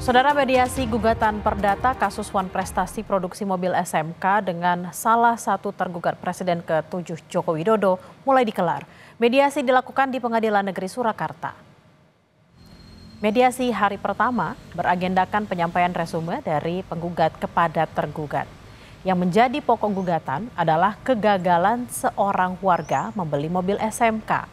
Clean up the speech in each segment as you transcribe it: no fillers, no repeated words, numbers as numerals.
Saudara, mediasi gugatan perdata kasus Wan Prestasi produksi mobil SMK dengan salah satu tergugat Presiden ke-7 Joko Widodo mulai dikelar. Mediasi dilakukan di Pengadilan Negeri Surakarta. Mediasi hari pertama beragendakan penyampaian resume dari penggugat kepada tergugat. Yang menjadi pokok gugatan adalah kegagalan seorang warga membeli mobil SMK.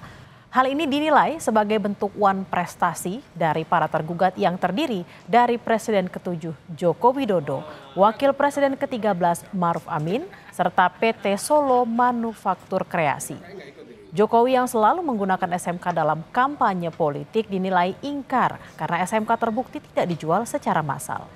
Hal ini dinilai sebagai bentuk wan prestasi dari para tergugat yang terdiri dari Presiden ke-7 Joko Widodo, Wakil Presiden ke-13 Maruf Amin, serta PT Solo Manufaktur Kreasi. Jokowi yang selalu menggunakan SMK dalam kampanye politik dinilai ingkar karena SMK terbukti tidak dijual secara massal.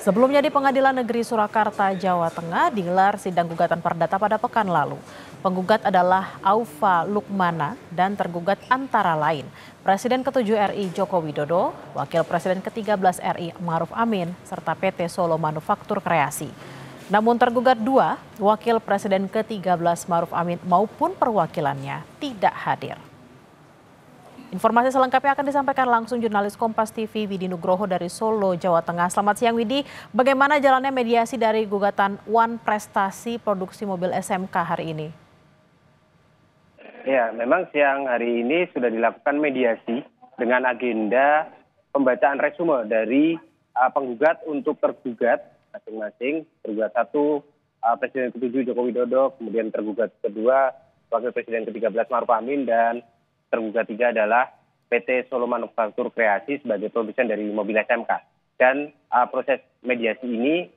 Sebelumnya di Pengadilan Negeri Surakarta, Jawa Tengah digelar sidang gugatan perdata pada pekan lalu. Penggugat adalah Aufa Lukmana dan tergugat antara lain Presiden ke-7 RI Joko Widodo, Wakil Presiden ke-13 RI Maruf Amin, serta PT Solo Manufaktur Kreasi. Namun tergugat dua, Wakil Presiden ke-13 Maruf Amin maupun perwakilannya tidak hadir. Informasi selengkapnya akan disampaikan langsung jurnalis Kompas TV Widi Nugroho dari Solo, Jawa Tengah. Selamat siang Widi, bagaimana jalannya mediasi dari gugatan Wan Prestasi produksi mobil SMK hari ini? Ya, memang siang hari ini sudah dilakukan mediasi dengan agenda pembacaan resume dari penggugat untuk tergugat masing-masing. Tergugat satu Presiden ke-7 Joko Widodo, kemudian tergugat kedua Wakil Presiden ke-13 Maruf Amin, dan tergugat tiga adalah PT Solo Manufaktur Kreasi sebagai produsen dari mobil SMK. Dan proses mediasi ini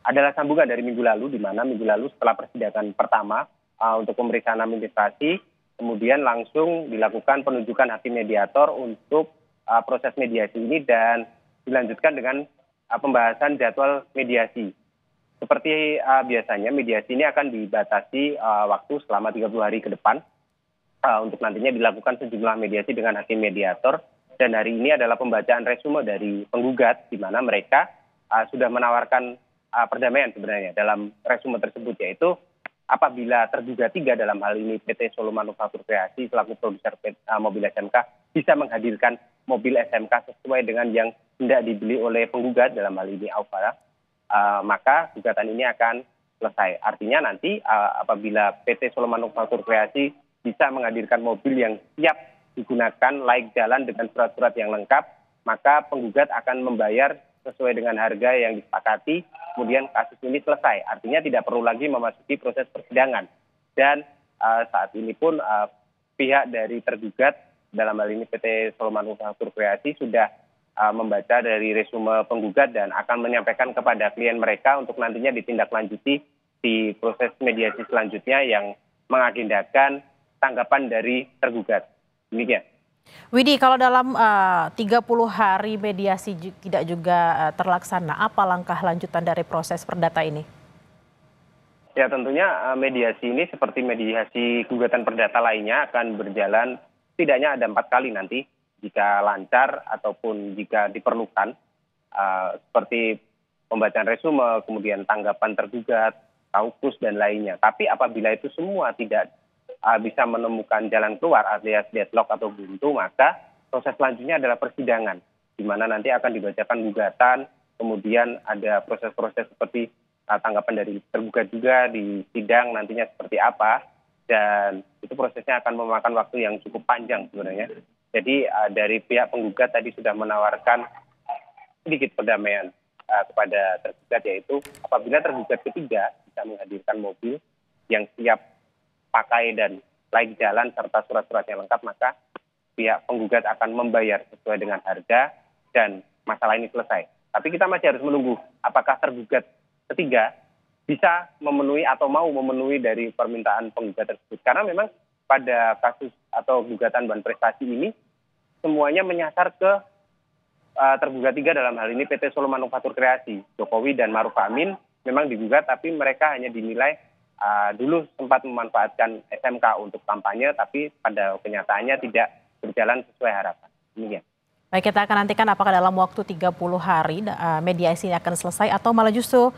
adalah sambungan dari minggu lalu, di mana minggu lalu setelah persidangan pertama untuk pemeriksaan administrasi, kemudian langsung dilakukan penunjukan hakim mediator untuk proses mediasi ini dan dilanjutkan dengan pembahasan jadwal mediasi. Seperti biasanya mediasi ini akan dibatasi waktu selama 30 hari ke depan. Untuk nantinya dilakukan sejumlah mediasi dengan hakim mediator, dan hari ini adalah pembacaan resume dari penggugat di mana mereka sudah menawarkan perdamaian sebenarnya dalam resume tersebut, yaitu apabila terduga tiga dalam hal ini PT Solo Manufaktur Kreasi selaku produser mobil SMK bisa menghadirkan mobil SMK sesuai dengan yang hendak dibeli oleh penggugat dalam hal ini Aufa, maka gugatan ini akan selesai. Artinya nanti apabila PT Solo Manufaktur Kreasi bisa menghadirkan mobil yang siap digunakan layak jalan dengan surat-surat yang lengkap, maka penggugat akan membayar sesuai dengan harga yang disepakati, kemudian kasus ini selesai. Artinya tidak perlu lagi memasuki proses persidangan. Dan saat ini pun pihak dari tergugat, dalam hal ini PT Solo Manufaktur Kreasi, sudah membaca dari resume penggugat dan akan menyampaikan kepada klien mereka untuk nantinya ditindaklanjuti di proses mediasi selanjutnya yang mengagendakan tanggapan dari tergugat. Demikian. Widi, kalau dalam 30 hari mediasi tidak juga terlaksana, apa langkah lanjutan dari proses perdata ini? Ya, tentunya mediasi ini seperti mediasi gugatan perdata lainnya akan berjalan setidaknya ada 4 kali nanti jika lancar ataupun jika diperlukan, seperti pembacaan resume, kemudian tanggapan tergugat, kaukus dan lainnya. Tapi apabila itu semua tidak bisa menemukan jalan keluar alias deadlock atau buntu, maka proses selanjutnya adalah persidangan, di mana nanti akan dibacakan gugatan, kemudian ada proses-proses seperti tanggapan dari tergugat juga di sidang nantinya seperti apa, dan itu prosesnya akan memakan waktu yang cukup panjang sebenarnya. Jadi dari pihak penggugat tadi sudah menawarkan sedikit perdamaian kepada tergugat, yaitu apabila tergugat ketiga bisa menghadirkan mobil yang siap pakai dan layak jalan serta surat-surat yang lengkap, maka pihak penggugat akan membayar sesuai dengan harga dan masalah ini selesai. Tapi kita masih harus menunggu apakah tergugat ketiga bisa memenuhi atau mau memenuhi dari permintaan penggugat tersebut. Karena memang pada kasus atau gugatan Wan Prestasi ini semuanya menyasar ke tergugat tiga, dalam hal ini PT Solo Manufaktur Kreasi. Jokowi dan Maruf Amin memang digugat, tapi mereka hanya dinilai dulu sempat memanfaatkan SMK untuk kampanye, tapi pada kenyataannya tidak berjalan sesuai harapan. Demikian. Baik, kita akan nantikan apakah dalam waktu 30 hari mediasi ini akan selesai atau malah justru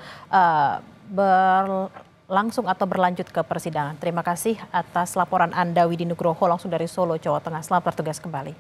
berlangsung atau berlanjut ke persidangan. Terima kasih atas laporan Anda Widi Nugroho langsung dari Solo, Jawa Tengah. Selamat bertugas kembali.